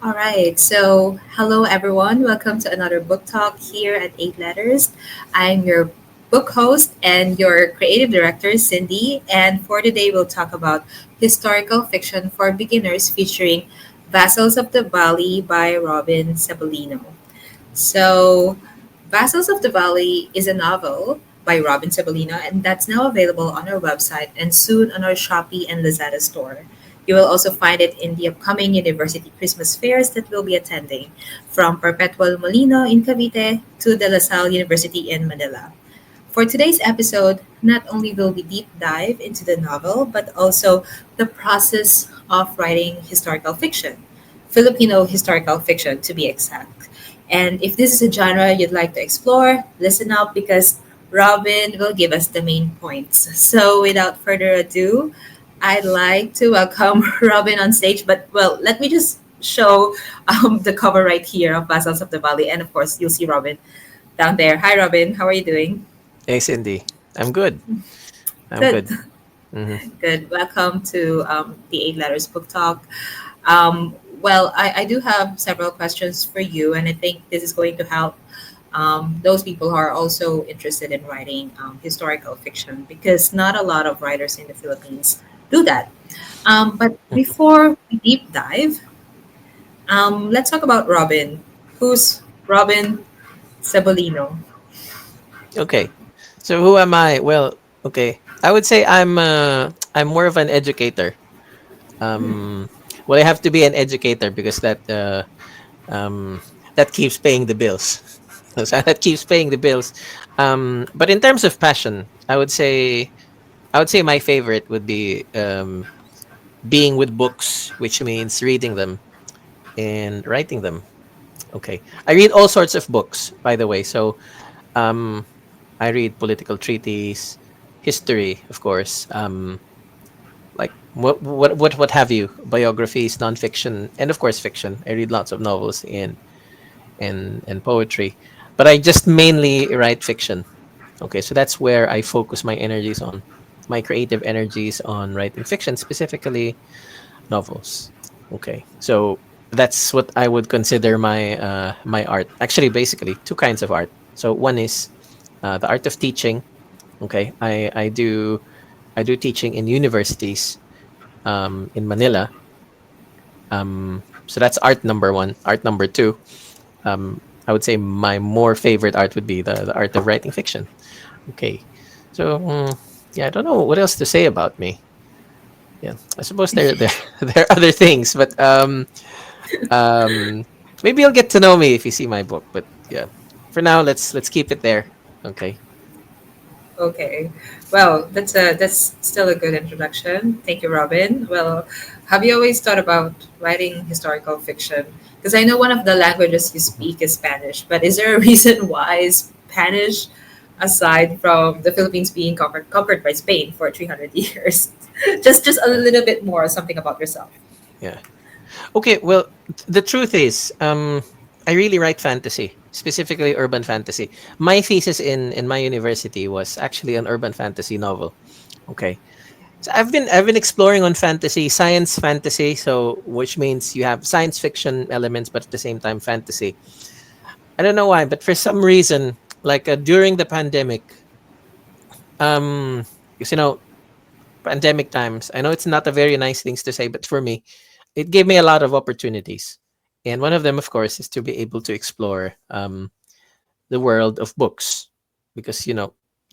All right, so hello everyone. Welcome to another book talk here at 8 Letters. I'm your book host and your creative director, Cindy. And for today, we'll talk about historical fiction for beginners featuring Vassals of the Valley by Robin Sebolino. So, Vassals of the Valley is a novel by Robin Sebolino, and that's now available on our website and soon on our Shopee and Lazada store. You will also find it in the upcoming university Christmas fairs that we'll be attending, from Perpetual Molino in Cavite to De La Salle University in Manila. For today's episode, not only will we deep dive into the novel, but also the process of writing historical fiction, Filipino historical fiction to be exact. And if this is a genre you'd like to explore, listen up because Robin will give us the main points. So without further ado, I'd like to welcome Robin on stage, but well, let me just show the cover right here of Battles of the Valley. And of course, you'll see Robin down there. Hi, Robin. How are you doing? Hey, Cindy. I'm good. I'm Good. good. hmm Good. Welcome to the 8 Letters Book Talk. Well, I do have several questions for you, and I think this is going to help those people who are also interested in writing historical fiction because not a lot of writers in the Philippines do that. But before we deep dive, let's talk about Robin. Who's Robin Sebolino? Okay. So who am I? Well, okay. I would say I'm more of an educator. Um, well, I have to be an educator because um, that keeps paying the bills. So that keeps paying the bills. But in terms of passion, I would say my favorite would be being with books, which means reading them and writing them. Okay. I read all sorts of books, by the way. So um, I read political treaties, history, of course, like what have you, biographies, nonfiction, and of course fiction. I read lots of novels and poetry, but I just mainly write fiction. Okay, so that's where I focus my energies on, my creative energies on writing fiction, specifically novels. Okay, so that's what I would consider my art. Actually, basically two kinds of art. So one is the art of teaching. Okay, I do teaching in universities in Manila. So that's art number one. Art number two, I would say my more favorite art would be the art of writing fiction. Okay, so yeah, I don't know what else to say about me. Yeah, I suppose there there are other things, but um, maybe you'll get to know me if you see my book. But yeah, for now, let's keep it there. Okay. Okay. Well, that's still a good introduction. Thank you, Robin. Well, have you always thought about writing historical fiction? Because I know one of the languages you Mhm. speak is Spanish, but is there a reason why Spanish, aside from the Philippines being conquered by Spain for 300 years? Just a Yeah. little bit more, something about yourself. Yeah. Okay. Well, the truth is, I really write fantasy, specifically urban fantasy. My thesis in my university was actually an urban fantasy novel. Okay. So I've been exploring on fantasy, science fantasy, so which means you have science fiction elements, but at the same time fantasy. I don't know why, but for some reason, like during the pandemic, because pandemic times. I know it's not a very nice things to say, but for me, it gave me a lot of opportunities, and one of them, of course, is to be able to explore the world of books, because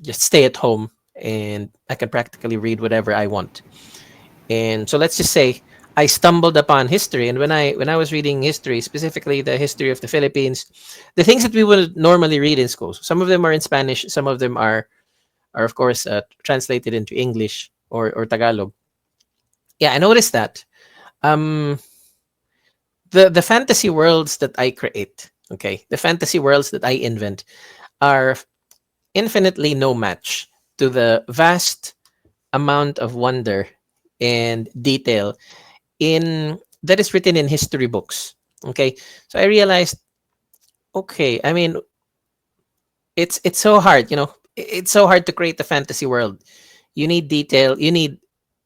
just stay at home and I can practically read whatever I want. And so let's just say I stumbled upon history, and when I was reading history, specifically the history of the Philippines, the things that we would normally read in schools, some of them are in Spanish, some of them are of course translated into English or Tagalog. Yeah, I noticed that um the fantasy worlds that I create, okay, the fantasy worlds that I invent are infinitely no match to the vast amount of wonder and detail in that is written in history books. Okay, so I realized, okay, I mean, it's so hard, it's so hard to create a fantasy world. You need detail, you need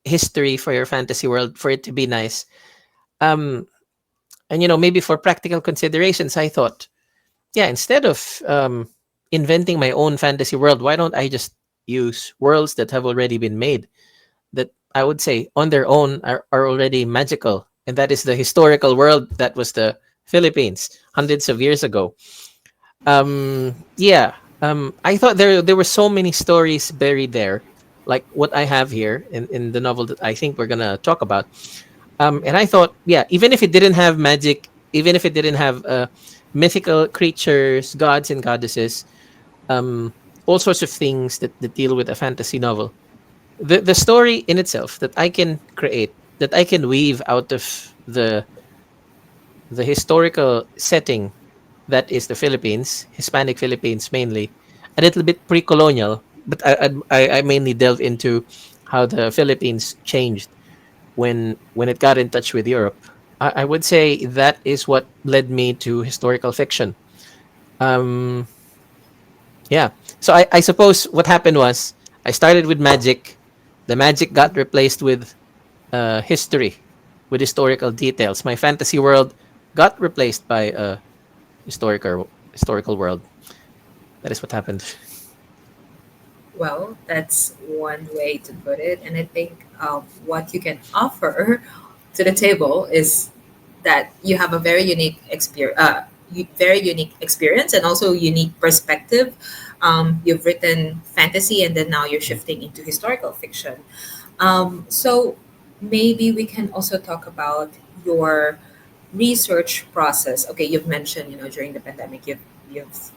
history for your fantasy world for it to be nice. um And maybe for practical considerations, I thought, yeah, instead of inventing my own fantasy world, why don't I just use worlds that have already been made, that I would say on their own are already magical? And that is the historical world that was the Philippines hundreds of years ago. Yeah. I thought there were so many stories buried there, like what I have here in the novel that I think we're gonna talk about. And I thought, yeah, even if it didn't have magic, even if it didn't have mythical creatures, gods and goddesses, all sorts of things that deal with a fantasy novel, the story in itself that I can create, that I can weave out of the historical setting that is the Philippines, Hispanic Philippines mainly, a little bit pre-colonial, but I mainly delve into how the Philippines changed when it got in touch with Europe. I would say that is what led me to historical fiction. Um, yeah. So I suppose what happened was I started with magic. The magic got replaced with history, with historical details. My fantasy world got replaced by a historical world. That is what happened. Well, that's one way to put it. And I think what you can offer to the table is that you have a very unique experience, very unique experience, and also unique perspective. You've written fantasy, and then now you're shifting into historical fiction. So maybe we can also talk about your research process. Okay, you've mentioned, during the pandemic, you've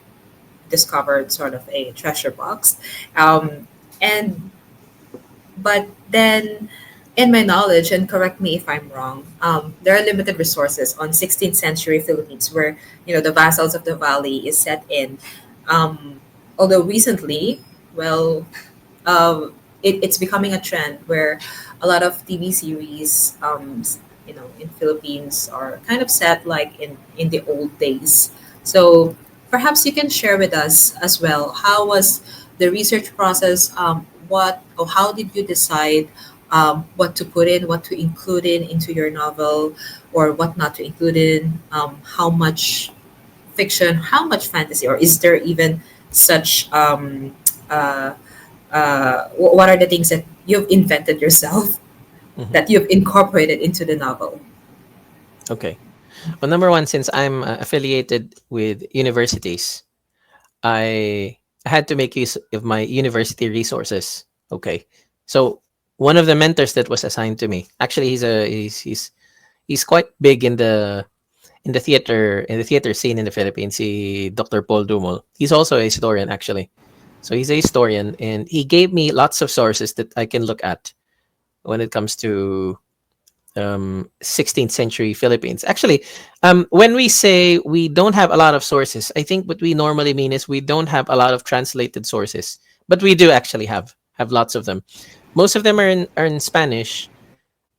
discovered sort of a treasure box, and but then, in my knowledge, and correct me if I'm wrong, there are limited resources on 16th century Philippines where the vassals of the valley is set in. Although recently, well, it's becoming a trend where a lot of TV series, in Philippines are kind of set like in the old days. So perhaps you can share with us as well, how was the research process? What or how did you decide what to put in, what to include into your novel, or what not to include in? How much fiction, how much fantasy, or is there even such uh, what are the things that you've invented yourself Mhm. that you've incorporated into the novel? Okay. Well, number one, since I'm affiliated with universities, I had to make use of my university resources. Okay. So one of the mentors that was assigned to me, actually, he's quite big in the theater scene in the Philippines. Dr. Paul Dumol. He's also a historian, actually. So he's a historian, and he gave me lots of sources that I can look at when it comes to 16th century Philippines. Actually, when we say we don't have a lot of sources, I think what we normally mean is we don't have a lot of translated sources, but we do actually have lots of them. Most of them are in Spanish.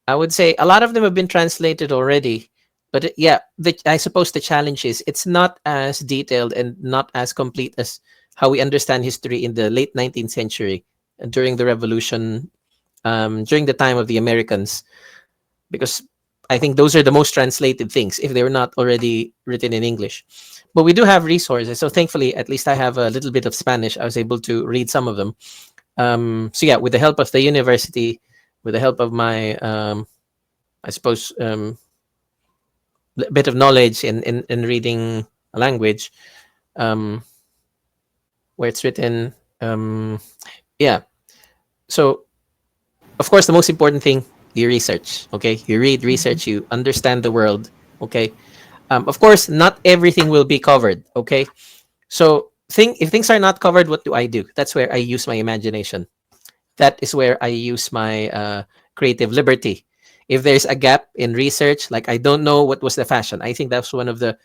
I would say a lot of them have been translated already. But yeah, I suppose the challenge is it's not as detailed and not as complete as how we understand history in the late 19th century, during the revolution, during the time of the Americans, because I think those are the most translated things if they were not already written in English. But we do have resources. So thankfully, at least I have a little bit of Spanish. I was able to read some of them. So yeah, with the help of the university, with the help of my, I suppose, bit of knowledge in reading a language, um, where it's written, yeah. So of course, the most important thing, you research. Okay, you read, research, you understand the world. Okay, of course, not everything will be covered. Okay, so if things are not covered, what do I do? That's where I use my imagination. That is where I use my creative liberty. If there's a gap in research, like I don't know what was the fashion, I think that's one of the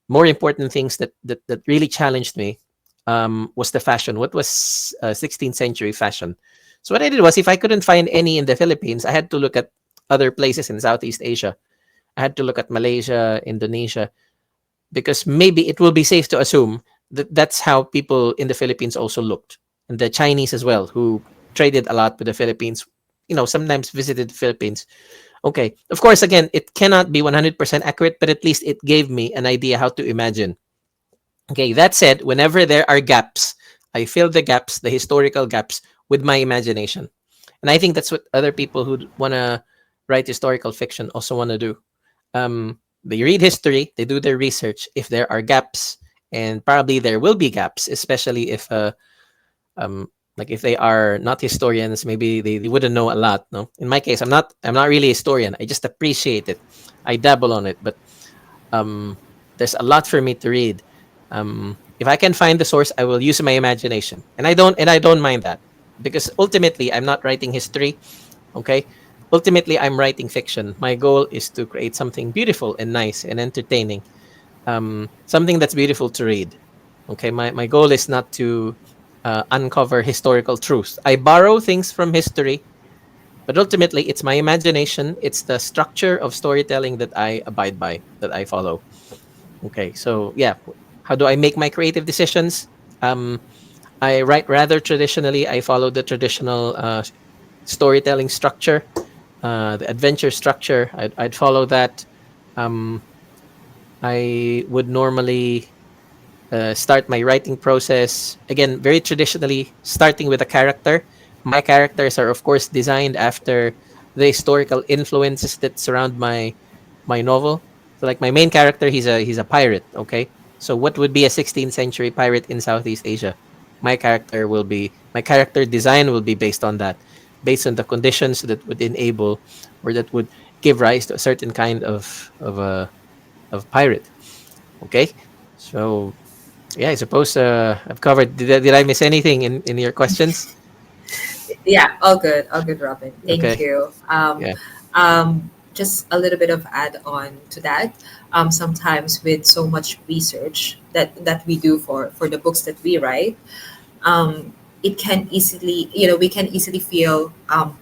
more important things that really challenged me, was the fashion. What was 16th century fashion? So what I did was, if I couldn't find any in the Philippines, I had to look at other places in Southeast Asia. I had to look at Malaysia, Indonesia, because maybe it will be safe to assume that that's how people in the Philippines also looked, and the Chinese as well, who traded a lot with the Philippines. Sometimes visited the Philippines. Okay. Of course, again, it cannot be 100% accurate, but at least it gave me an idea how to imagine. Okay. That said, whenever there are gaps, I fill the gaps, the historical gaps, with my imagination. And I think that's what other people who want to write historical fiction also want to do. They read history, they do their research. If there are gaps, and probably there will be gaps, especially if um like if they are not historians, maybe they wouldn't know a lot. No, in my case, I'm not really a historian. I just appreciate it. I dabble on it, but um there's a lot for me to read. If I can find the source, I will use my imagination, and I don't mind that, because ultimately I'm not writing history. Okay, ultimately I'm writing fiction. My goal is to create something beautiful and nice and entertaining, something that's beautiful to read. Okay, my goal is not to uncover historical truth. I borrow things from history, but ultimately it's my imagination. It's the structure of storytelling that I abide by, that I follow. Okay, so yeah, how do I make my creative decisions? Um, I write rather traditionally. I follow the traditional storytelling structure, the adventure structure. I'd follow that. Um, I would normally start my writing process again very traditionally, starting with a character. My characters are, of course, designed after the historical influences that surround my novel. So, like my main character, he's a pirate. Okay, so what would be a 16th century pirate in Southeast Asia? My character design will be based on that, based on the conditions that would enable, or that would give rise to a certain kind of pirate. Okay, so yeah, I suppose I've covered. Did I miss anything in your questions? Yeah, all good, Robin. Thank Okay. you. Yeah. Just a little bit of add on to that. Sometimes with so much research that we do for the books that we write, it can easily, we can easily feel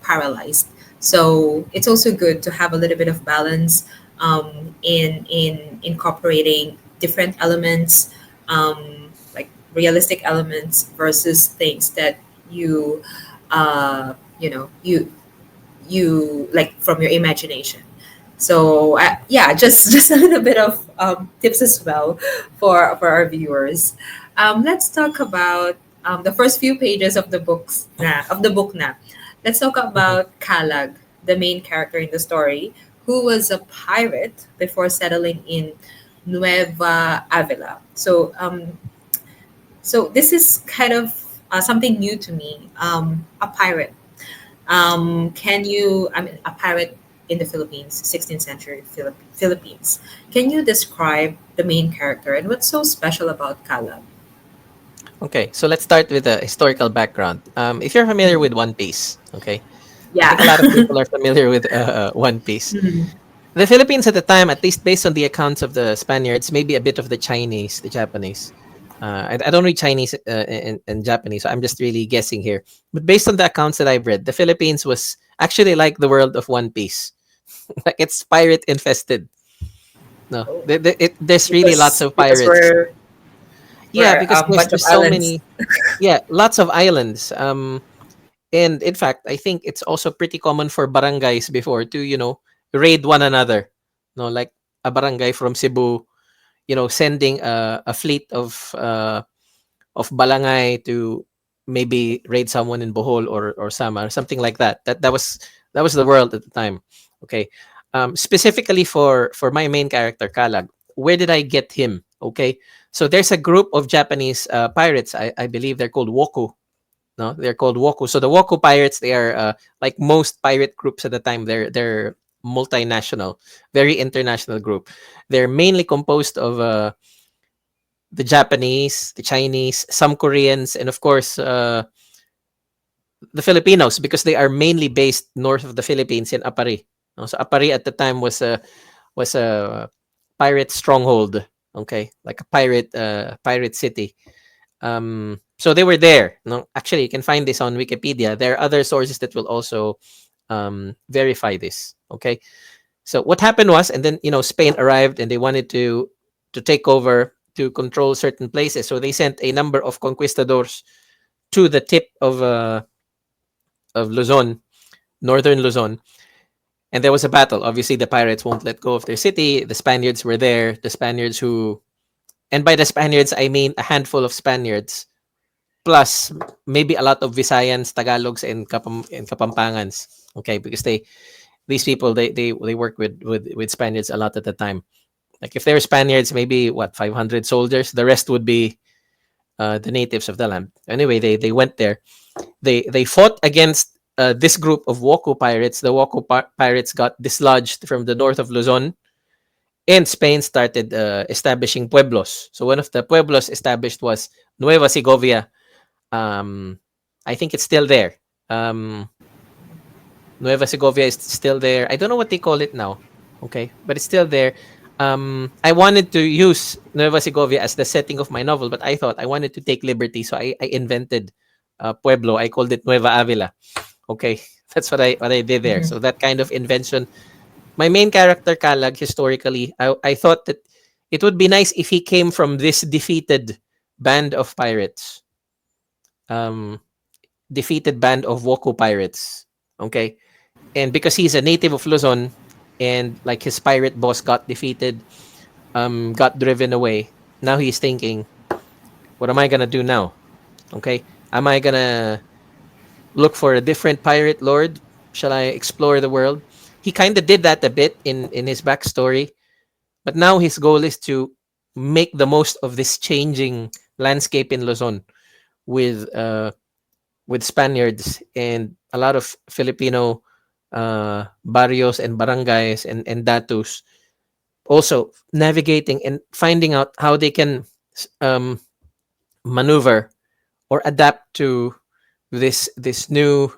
paralyzed. So it's also good to have a little bit of balance in incorporating different elements, like realistic elements versus things that you you like from your imagination. So yeah, just just a little bit of tips as well for our viewers. Let's talk about the first few pages of the book now. Let's talk Mhm. about Kalag, the main character in the story, who was a pirate before settling in Nueva Avila. So this is kind of something new to me. A pirate. Can you? I mean, a pirate in the Philippines, 16th century Philippines. Can you describe the main character and what's so special about Caleb? Okay, so let's start with the historical background. If you're familiar with One Piece, okay, I Yeah. think a lot of people are familiar with One Piece. Mhm. The Philippines at the time, at least based on the accounts of the Spaniards, maybe a bit of the Chinese, the Japanese. I don't read Chinese and Japanese, so I'm just really guessing here. But based on the accounts that I've read, the Philippines was actually like the world of One Piece. Like it's pirate infested. No, Oh, there's really lots of because pirates. Yeah, we're because a bunch of there's so islands. many. Yeah, lots of islands. And in fact, I think it's also pretty common for barangays before to raid one another. No, like a barangay from Cebu, sending a fleet of balangay to maybe raid someone in Bohol or Samar, something like that. That was the world at the time. Okay, specifically for my main character Kalag, where did I get him? Okay, so there's a group of Japanese pirates. I believe they're called Woku. No, they're called Woku. So the Woku pirates, they are like most pirate groups at the time. They're multinational, very international group. They're mainly composed of the Japanese, the Chinese, some Koreans, and of course the Filipinos, because they are mainly based north of the Philippines in Apari. No, so Apari at the time was a pirate stronghold. Okay, like a pirate city. So they were there. No, actually, you can find this on Wikipedia. There are other sources that will also verify this. Okay, so what happened was, and then Spain arrived and they wanted to take over, to control certain places. So they sent a number of conquistadors to the tip of Luzon, northern Luzon, and there was a battle. Obviously, the pirates won't let go of their city. The Spaniards were there. The Spaniards who, and by the Spaniards, I mean a handful of Spaniards, plus maybe a lot of Visayans, Tagalogs, and Kapampangans. Okay, because these people they work with Spaniards a lot at the time. Like if they were Spaniards, maybe what 500 soldiers. The rest would be the natives of the land. Anyway, they went there. They fought against this group of Woku pirates. The Woku pirates got dislodged from the north of Luzon, and Spain started establishing pueblos. So one of the pueblos established was Nueva Segovia. Um, I think it's still there. Um, Nueva Segovia is still there. I don't know what they call it now. Okay, but it's still there. I wanted to use Nueva Segovia as the setting of my novel, but I thought I wanted to take liberty, so I invented Pueblo. I called it Nueva Avila. Okay, that's what I did there. Mhm. So that kind of invention. My main character, Kalag, historically, I thought that it would be nice if he came from this defeated band of pirates. Um, Defeated band of Woku pirates. Okay, and because he's a native of Luzon, and like his pirate boss got defeated, got driven away. Now he's thinking, what am I gonna do now? Okay, am I gonna look for a different pirate lord? Shall I explore the world? He kind of did that a bit in his backstory, but now his goal is to make the most of this changing landscape in Luzon with Spaniards and a lot of Filipino barrios and barangays and datus, also navigating and finding out how they can um, maneuver or adapt to this new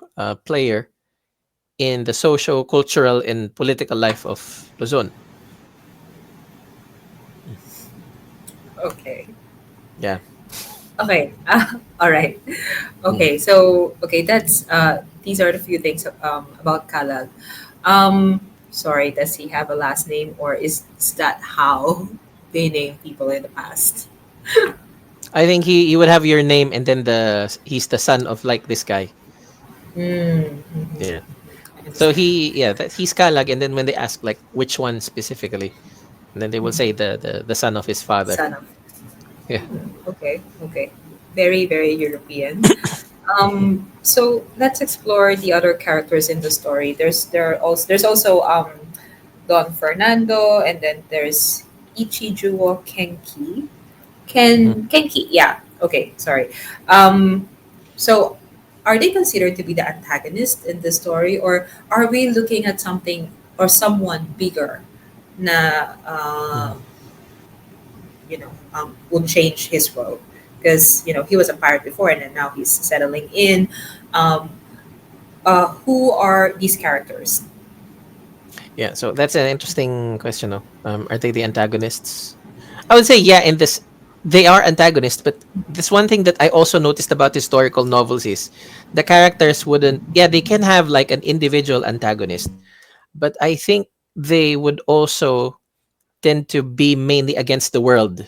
player in the social, cultural, and political life of Luzon. Okay. Yeah. Okay. All right. Mm. Okay. So that's these are the few things about Kalag. Sorry, does he have a last name, or is that how they name people in the past? I think he would have your name, and then he's the son of like this guy. Yeah. Mm-hmm. I So understand. he's Kalag, and then when they ask like which one specifically, and then they will say the son of his father. Son of. Yeah. Okay. Okay. Very very European. So let's explore the other characters in the story. There's also Don Fernando, and then there's Ichijuo Kenki. Mhm. Kenki, yeah. Okay, sorry. Um, so are they considered to be the antagonist in the story, or are we looking at something or someone bigger na Mhm. would change his world? Because he was a pirate before, and then now he's settling in. Um, who are these characters? Yeah, so that's an interesting question. No? Are they the antagonists? I would say, yeah, in this, they are antagonists, but this one thing that I also noticed about historical novels is the characters wouldn't, yeah, they can have like an individual antagonist, but I think they would also tend to be mainly against the world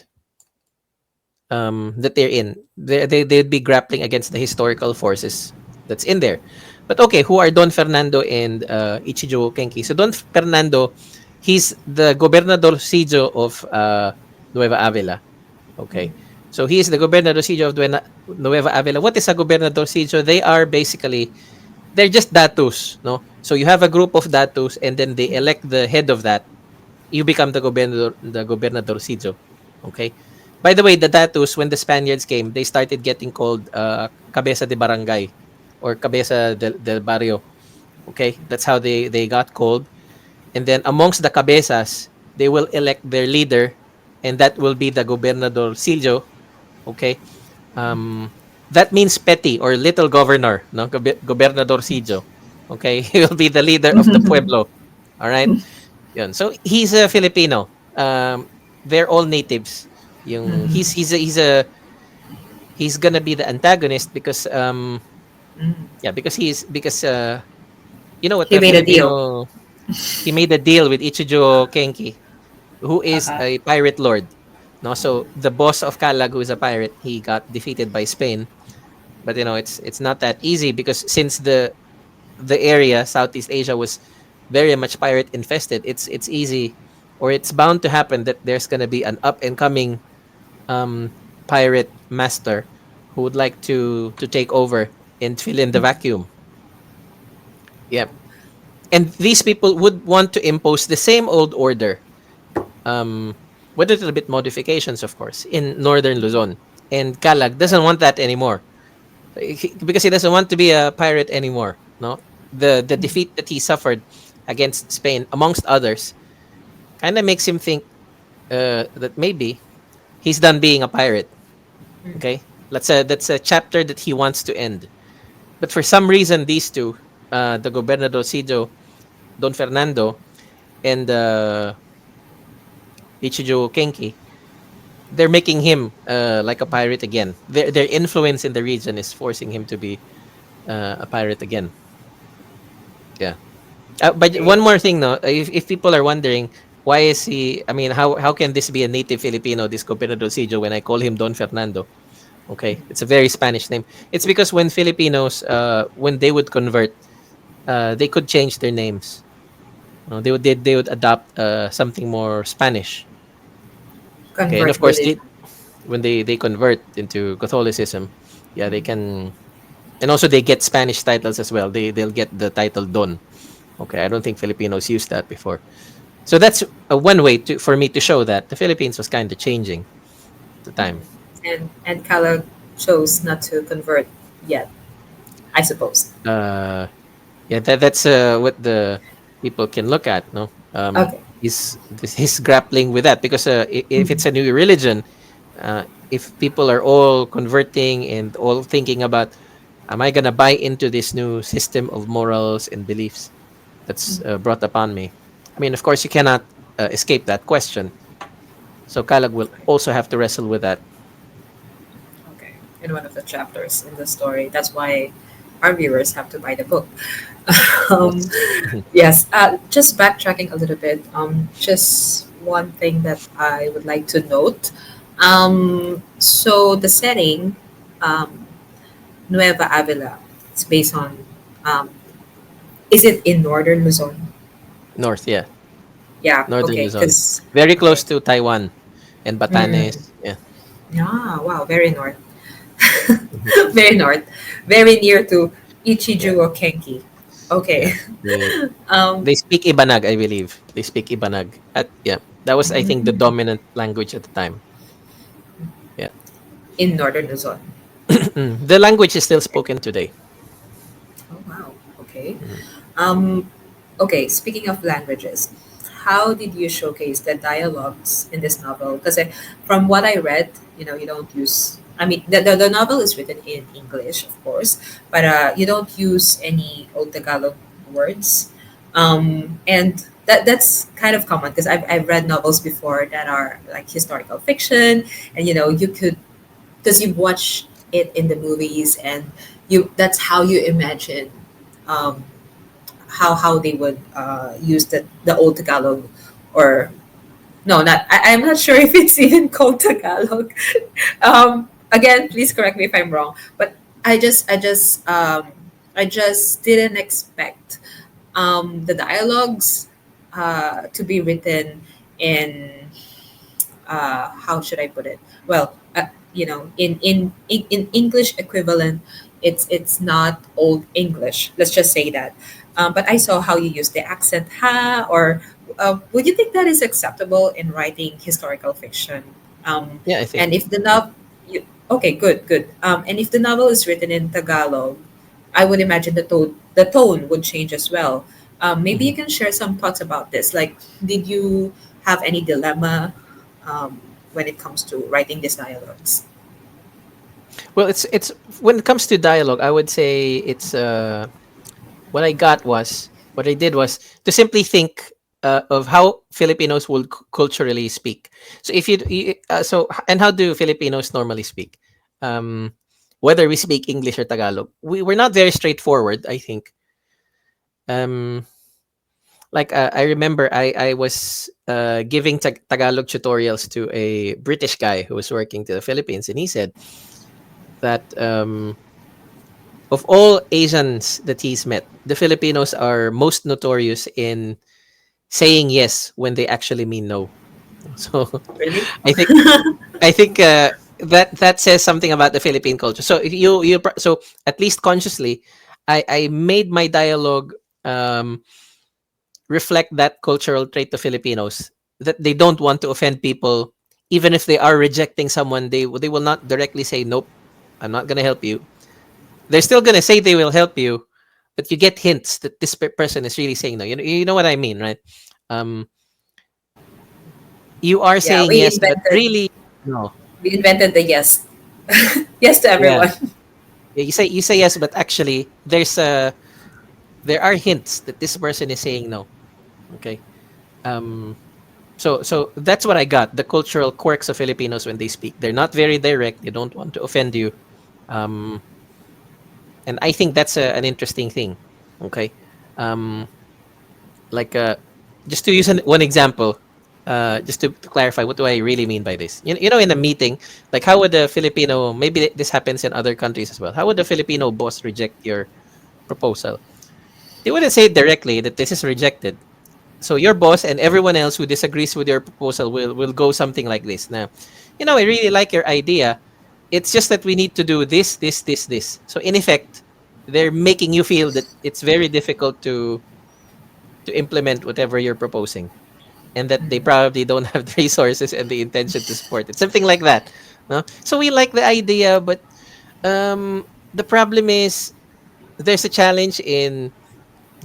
that they're in. They'd be grappling against the historical forces that's in there. But okay, who are Don Fernando and Ichijo Kenki? So Don Fernando, he's the gobernadorcillo of Nueva Avila. Okay, so he is the gobernadorcillo of Nueva Avila. What is a gobernadorcillo? They are basically, they're just datus, no? So you have a group of datus, and then they elect the head of that. You become the gobernadorcillo. Okay. By the way, the datus, when the Spaniards came, they started getting called cabeza de barangay or cabeza del barrio. Okay, that's how they got called. And then amongst the cabezas, they will elect their leader, and that will be the gobernadorcillo. Okay, um, that means petty or little governor, no, gobernadorcillo. Okay, he will be the leader of the pueblo. All right. Yun. So he's a Filipino. They're all natives. Yung he's gonna be the antagonist because yeah, because you know what, He the made a deal. Filipino, he made a deal with Ichijo Kenki, who is Uh-huh. a pirate lord. No, so the boss of Kalag, who is a pirate, he got defeated by Spain. But it's not that easy because since the area Southeast Asia was very much pirate infested, it's easy, or it's bound to happen that there's gonna be an up and coming um, pirate master who would like to take over and fill in the vacuum. Yeah, and these people would want to impose the same old order, um, with a little bit modifications, of course, in northern Luzon. And Kalag doesn't want that anymore because he doesn't want to be a pirate anymore. No, the defeat that he suffered against Spain, amongst others, kind of makes him think that maybe he's done being a pirate. Okay, that's a chapter that he wants to end. But for some reason, these two, the Gobernadorcillo Don Fernando and Ichijo Kenki, they're making him like a pirate again. Their influence in the region is forcing him to be a pirate again. Yeah. But Okay. one more thing, no, if people are wondering why is he, I mean, how can this be a native Filipino, this Gobernadorcillo, when I call him Don Fernando? Okay, it's a very Spanish name. It's because when Filipinos, when they would convert, they could change their names. They would adopt something more Spanish. Okay, and of Convert course, religion. when they convert into Catholicism, yeah, they can, and also they get Spanish titles as well. They'll get the title Don. Okay, I don't think Filipinos used that before. So that's one way to for me to show that the Philippines was kind of changing at the time. And Kala chose not to convert yet, I suppose. Uh, yeah, that's what the people can look at. No, Okay. he's grappling with that because if it's a new religion, if people are all converting and all thinking about, am I gonna buy into this new system of morals and beliefs that's brought upon me? I mean, of course, you cannot escape that question. So Kalag will also have to wrestle with that. Okay. In one of the chapters in the story. That's why our viewers have to buy the book. um, Yes. Mhm. yes. Just backtracking a little bit. Just one thing that I would like to note. So the setting, um, Nueva Avila, it's based on. Um, is it in northern Luzon? North, yeah, Yeah. northern Okay. Luzon, Because very close okay. to Taiwan and Mm. Batanes. Yeah. Ah, wow. Very north. Mhm. Very north. Very near to Yeah, Ichijuo Kenki. Okay. yeah. They um, they speak Ibanag, I believe. They speak Ibanag. Yeah, that was, I think, the mm, dominant language at the time. Yeah. in northern Luzon. The language is still spoken today. Oh wow. Okay. Mhm. Um, okay. Speaking of languages, how did you showcase the dialogues in this novel? Because from what I read, you don't use. I mean, the novel is written in English, of course, but you don't use any Old Tagalog words, and that's kind of common because I've read novels before that are like historical fiction, and you could because you've watched it in the movies and that's how you imagine um, how they would use the old Tagalog or no not I'm not sure if it's even called Tagalog. Again, please correct me if I'm wrong, but I just didn't expect the dialogues to be written in how should I put it? Well, in English equivalent, it's not Old English. Let's just say that. But I saw how you use the accent ha, or would you think that is acceptable in writing historical fiction? Yeah, I think. And if the novel, okay, good, good. And if the novel is written in Tagalog, I would imagine the tone would change as well. Maybe you Mhm. can share some thoughts about this. Like, did you have any dilemma um, when it comes to writing these dialogues? Well, it's when it comes to dialogue, I would say it's what I did was to simply think of how Filipinos would culturally speak. So if and how do Filipinos normally speak? Um, whether we speak English or Tagalog, we're not very straightforward. I think. Um, like I remember I was giving Tagalog tutorials to a British guy who was working to the Philippines, and he said that of all Asians that he's met, the Filipinos are most notorious in saying yes when they actually mean no. So Really? I think I think that says something about the Philippine culture. So if so at least consciously, I made my dialogue um, reflect that cultural trait of Filipinos, that they don't want to offend people, even if they are rejecting someone. They will not directly say nope, I'm not gonna help you. They're still gonna say they will help you, but you get hints that this person is really saying no. You know what I mean, right? Um, you are Yeah, saying yes, but really no. we invented the yes. Yes to Yeah. everyone. Yeah, you say yes, but actually there are hints that this person is saying no. Okay. Um so that's what I got. The cultural quirks of Filipinos when they speak. They're not very direct. They don't want to offend you. Um and I think that's an interesting thing. Okay. Um like just to use one example, just to clarify, what do I really mean by this? You know, in a meeting, like how would a Filipino, maybe this happens in other countries as well, how would a Filipino boss reject your proposal? They wouldn't say directly that this is rejected. So your boss and everyone else who disagrees with your proposal will go something like this. Now, I really like your idea. It's just that we need to do this, this, this, this. So in effect, they're making you feel that it's very difficult to implement whatever you're proposing, and that they probably don't have the resources and the intention to support it. Something like that. No? So we like the idea, but the problem is there's a challenge in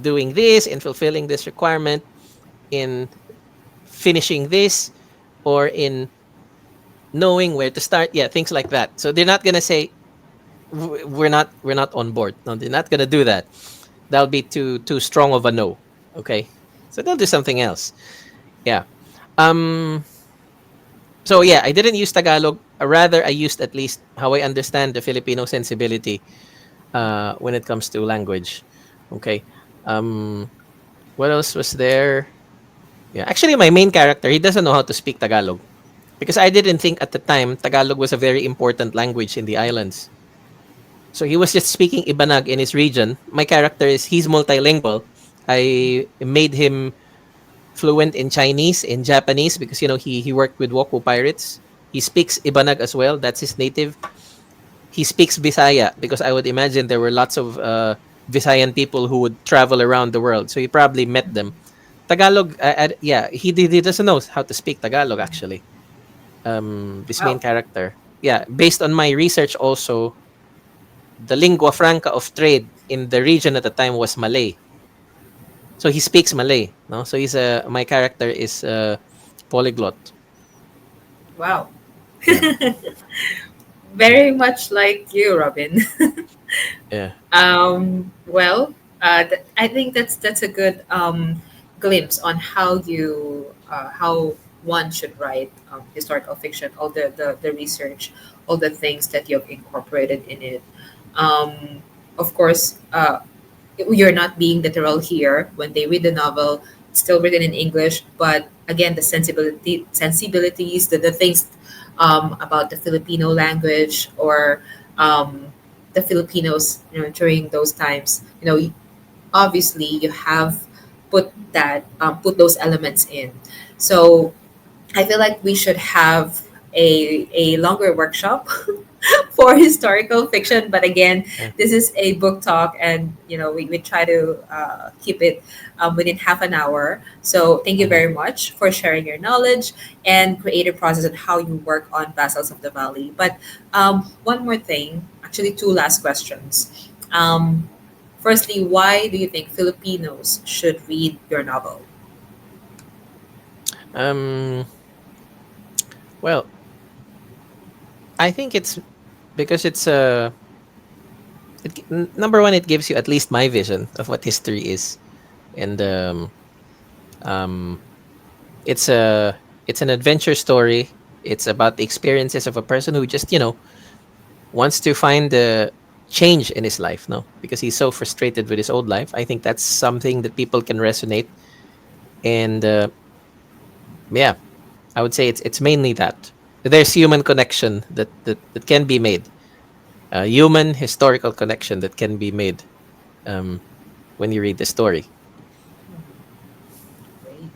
doing this, in fulfilling this requirement, in finishing this, or in knowing where to start. Yeah, things like that. So they're not gonna say we're not on board. No, they're not gonna do that. That'll be too strong of a no. Okay, so they'll do something else. Yeah. Um. So yeah, I didn't use Tagalog. Rather, I used at least how I understand the Filipino sensibility when it comes to language. Okay. Um. What else was there? Yeah, actually, my main character, he doesn't know how to speak Tagalog, because I didn't think at the time Tagalog was a very important language in the islands. So he was just speaking Ibanag in his region. My character he's multilingual. I made him fluent in Chinese, in Japanese, because he worked with Woku pirates. He speaks Ibanag as well. That's his native. He speaks Bisaya, because I would imagine there were lots of Visayan people who would travel around the world. So he probably met them. Tagalog, yeah, he doesn't know how to speak Tagalog actually. This main Wow. character, yeah, based on my research also, the lingua franca of trade in the region at the time was Malay. So he speaks Malay, no? So my character is polyglot. Wow. Yeah, Very much like you, Robin. yeah, Well, I think that's a good glimpse on how one should write historical fiction. All the research, all the things that you've incorporated in it. Of course, you're not being literal here. When they read the novel, it's still written in English, but again, the sensibilities, the things about the Filipino language, or the Filipinos, during those times, obviously you have put those elements in. So I feel like we should have a longer workshop for historical fiction. But again, yeah. this is a book talk, and we try to keep it within half an hour. So thank you Mhm. very much for sharing your knowledge and creative process and how you work on Vassals of the Valley. But one more thing, actually, two last questions. Firstly, why do you think Filipinos should read your novel? Um, well, I think it's because number one, it gives you at least my vision of what history is, and um, it's an adventure story. It's about the experiences of a person who just wants to find a change in his life, no, because he's so frustrated with his old life. I think that's something that people can resonate, and yeah, I would say it's mainly that there's human connection that can be made. human historical connection that can be made um, when you read the story. Great.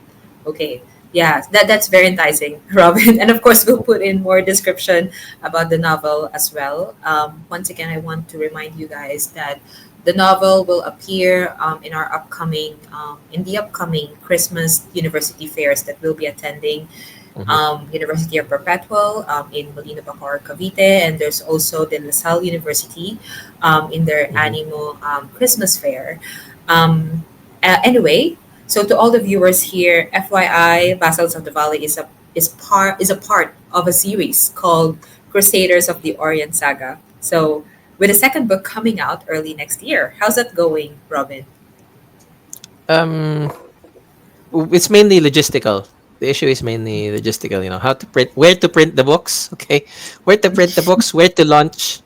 Okay. Yeah, that's very enticing, Robin. And of course, we'll put in more description about the novel as well. Once again, I want to remind you guys that the novel will appear in the upcoming Christmas university fairs that we'll be attending. Hmm. University of Perpetual in Molino Bacoor, Cavite, and there's also the LaSalle University in their Hmm. annual Christmas fair. Um, anyway, so to all the viewers here, FYI, Vassals of the Valley is a part of a series called Crusaders of the Orient Saga. So with a second book coming out early next year, how's that going, Robin? Um, it's mainly logistical. The issue is mainly logistical. How to print, where to print the books. Okay, where to print the books, where to launch,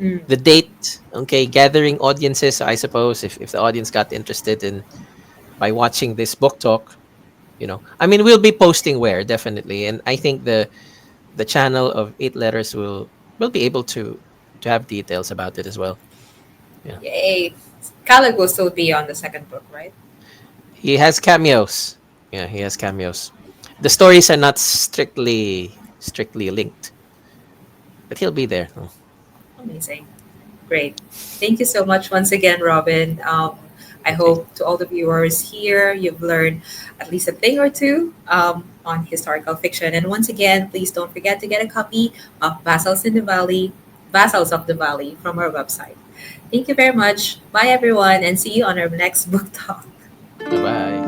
Mm, the date. Okay, gathering audiences. I suppose if the audience got interested in by watching this book talk, I mean, we'll be posting where definitely, and I think the channel of 8 Letters will be able to have details about it as well. Yeah, yay! Khaled will still be on the second book, right? he has cameos. Yeah, he has cameos. The stories are not strictly linked, but he'll be there. Oh, Amazing. Great. Thank you so much once again, Robin. I okay. hope to all the viewers here, you've learned at least a thing or two on historical fiction. And once again, please don't forget to get a copy of Vassals of the Valley from our website. Thank you very much. Bye, everyone, and see you on our next book talk. Bye bye.